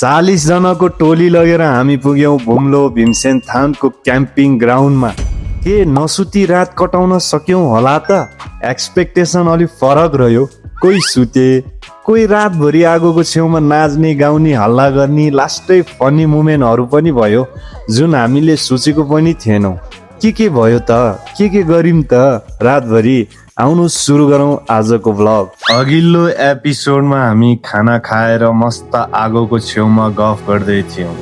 40 जनाको टोली लगेर हामी पुग्यौं बुम्लो भीमसेन थानको क्याम्पिङ ग्राउन्डमा। के नसुती रात कटाउन सक्यौं होला त? एक्सपेक्टेसन अलि फरक रह्यो। कोही सुते, कोही रातभरि आगोको छेउमा नाच्ने गाउने हल्ला गर्ने लास्टै फनी मोमेन्टहरू पनि भयो जुन हामीले सोचेको पनि थिएनौं। के भयो त? के गरिम त रातभरि? आउनु सुरु गरौँ आजको भ्लग। अघिल्लो एपिसोडमा हामी खाना खाएर मस्त आगोको छेउमा गफ गर्दै थियौं।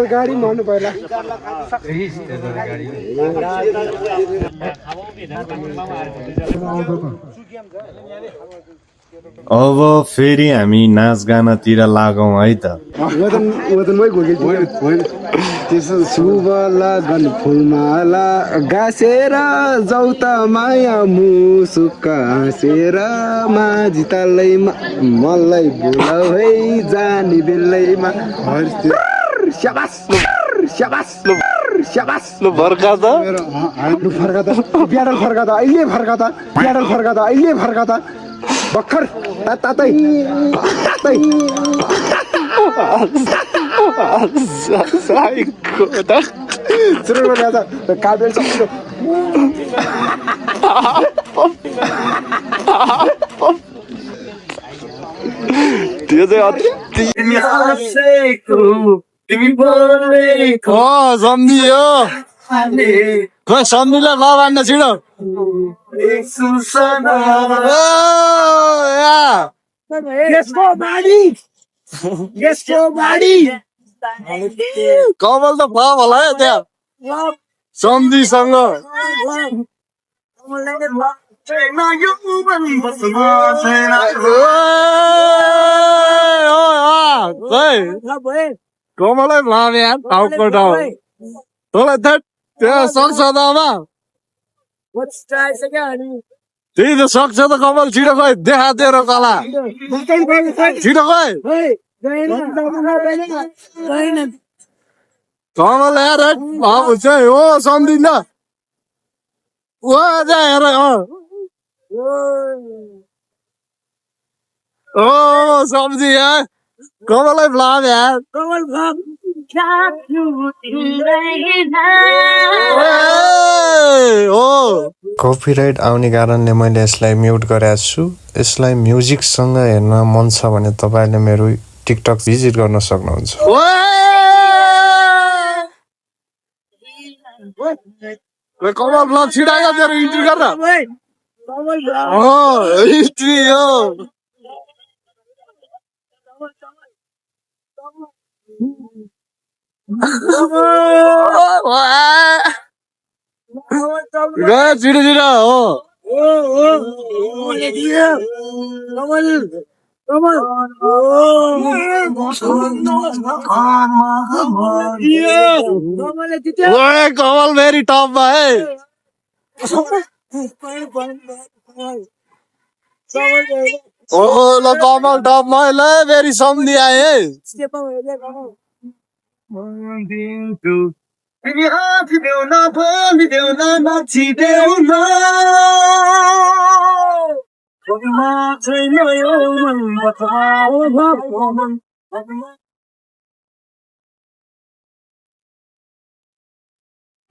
गाडी भन्नु पहिला अब फेरि हामी नाचगानातिर लागौँ है त। शुभ लगन फुलमाला गाँसेर जाउत माया मुसुक्क हाँसेर माझी तलैमा मलाई बोलाउ है जाने बेलैमा स्याबास स्याबास स्याबास फर्का त प्याडल फर्का त अहिले फर्का त प्याडल फर्का त अहिले फर्का त भर्खर तातै तातै सुरु गर्दा काबेल सक्यो त्यो चाहिँ अति सम्झियो खोइ सम्झिलो नभन्न छिडो कमल त भयो होला है त्यहाँ सम्झीसँग कमलै भयो यार टाउको टाउ तँलाई त्यहाँ सक्छ त अब त्यही त सक्छ त कमल छिटो खोइ देखा तेरो कला छिटो खोइ कमल यार भाउ चाहिँ हो सम्झिन्छ हेर ओ सम्झी यार कमलै भ्लाम यार कपिराइट आउने कारणले मैले यसलाई म्युट गरेको छु। यसलाई म्युजिकसँग हेर्न मन छ भने तपाईँले मेरो टिकटक भिजिट गर्न सक्नुहुन्छ। कमल भ्लग छिटायो तेरो इन्ट्री गर हिस्ट्री हो छिटो छिटो हो कमल भेरी टपमा है ल कमल टपमा ल भेरी सम्झी आए है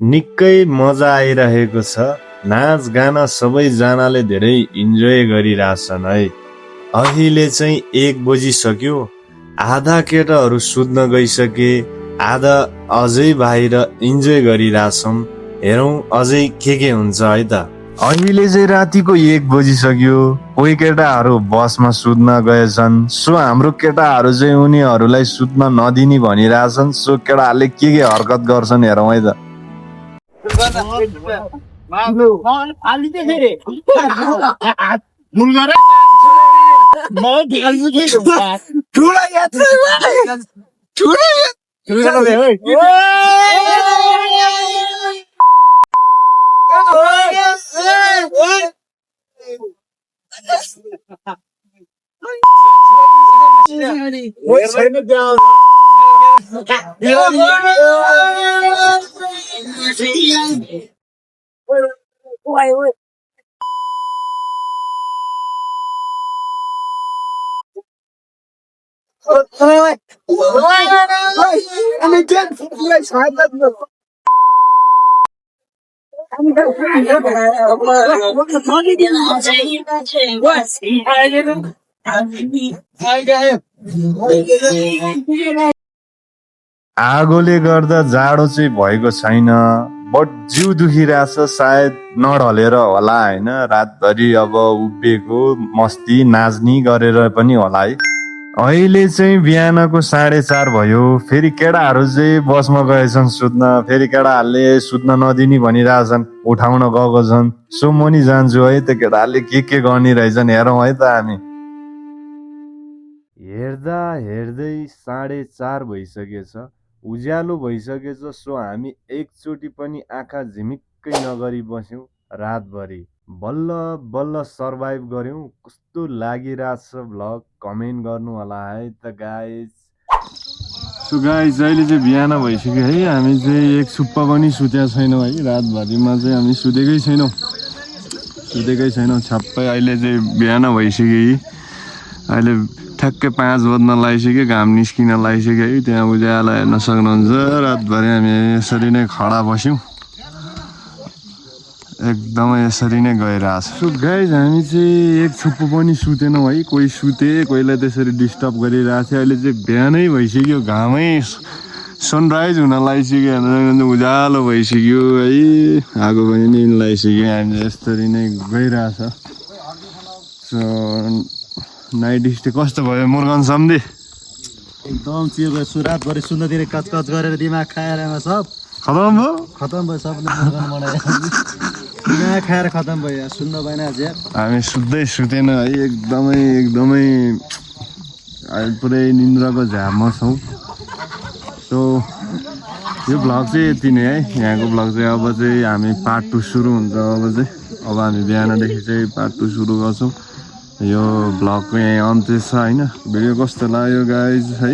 निकै मजा आइरहेको छ। नाच गाना सबैजनाले धेरै इन्जोय गरिरहेछन् है। अहिले चाहिँ 1 बजिसक्यो। आधा केटाहरू सुत्न गइसके, आधा अझै बाहिर इन्जोय गरिरहेछौँ। हेरौँ अझै के हुन्छ है त। अहिले चाहिँ रातिको 1 बजिसक्यो। कोही केटाहरू बसमा सुत्न गएछन्। सो हाम्रो केटाहरू चाहिँ उनीहरूलाई सुत्न नदिने भनिरहेछन्। सो केटाहरूले के हरकत गर्छन् हेरौँ है त। आगोले गर्दा जाडो चाहिँ भएको छैन, बट जिउ दुखिरहेछ, सायद नढलेर होला होइन। रातभरि अब उभिएको मस्ती नाच्ने गरेर पनि होला है। अहिले चाहिँ बिहानको 4:30 भयो, फेरि केटाहरू चाहिँ बसमा गएछन् सुत्न, फेरि केटाहरूले सुत्न नदिने भनिरहेछन्, उठाउन गएको छन्। सो म नि जान्छु है, त केटाहरूले के गर्ने रहेछन् हेरौँ है त हामी। हेर्दा हेर्दै 4:30 भइसकेछ, उज्यालो भइसकेछ। सो हामी एकचोटि पनि आँखा झिमिक्कै नगरी बस्यौँ रातभरि। बल्ल बल्ल सर्भाइभ गऱ्यौँ। कस्तो लागिरहेछ भ्लग कमेन्ट गर्नु होला है त गाइज। सो गाइज अहिले चाहिँ बिहान भइसक्यो है, हामी चाहिँ एक सुप्पा पनि सुतेका छैनौँ है। रातभरिमा चाहिँ हामी सुतेकै छैनौँ छ्याप्पै। अहिले चाहिँ बिहान भइसक्यो, अहिले ठ्याक्कै 5 बज्न लागिसक्यो, घाम निस्किन लागिसक्यो है। त्यहाँ उज्यालो हेर्न सक्नुहुन्छ। रातभरि हामी यसरी नै खडा बस्यौँ, एकदमै यसरी नै गइरहेछ। सो गाइज हामी चाहिँ एक छुप्पो पनि सुतेनौँ है, कोही सुते, कोहीलाई त्यसरी डिस्टर्ब गरिरहेको थियो। अहिले चाहिँ बिहानै भइसक्यो, घामै सनराइज हुन लागिसक्यो, हेर्न उज्यालो भइसक्यो है, आगो पनि निल्न लागिसक्यो। हामी यसरी नै गइरहेछ। सो नाइट स्टे कस्तो भयो मुर्गन सम्धी? एकदम चिल भयो। रातभरि सुन्दातिर कचकच गरेर दिमाग खाएर सब खतम भयो, सबले मुर्गन बनाएर दिमाग खाएर खतम भयो। सुन्न भएन अझ हामी सुतेन है, एकदमै अहिले पुरै निन्द्राको झापमा छौँ। सो यो भ्लग चाहिँ यति नै है, यहाँको भ्लग चाहिँ। अब चाहिँ हामी पार्ट 2 सुरु हुन्छ। अब हामी बिहानदेखि चाहिँ पार्ट 2 सुरु गर्छौँ। यो भ्लगको यहीँ अन्त्य छ होइन। भिडियो कस्तो लाग्यो गाइज है,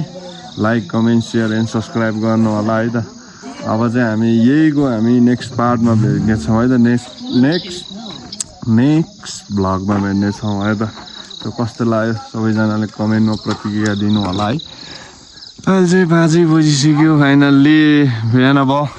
like comment share and subscribe गर्नु होला है त। अब चाहिँ हामी नेक्स्ट पार्टमा भेट्नेछौँ है त, नेक्स्ट भ्लगमा भेट्नेछौँ है त। त्यो कस्तो लाग्यो सबैजनाले कमेन्टमा प्रतिक्रिया दिनु होला है। अहिले चाहिँ 5 बजिसक्यो, फाइनल्ली बिहान भयो।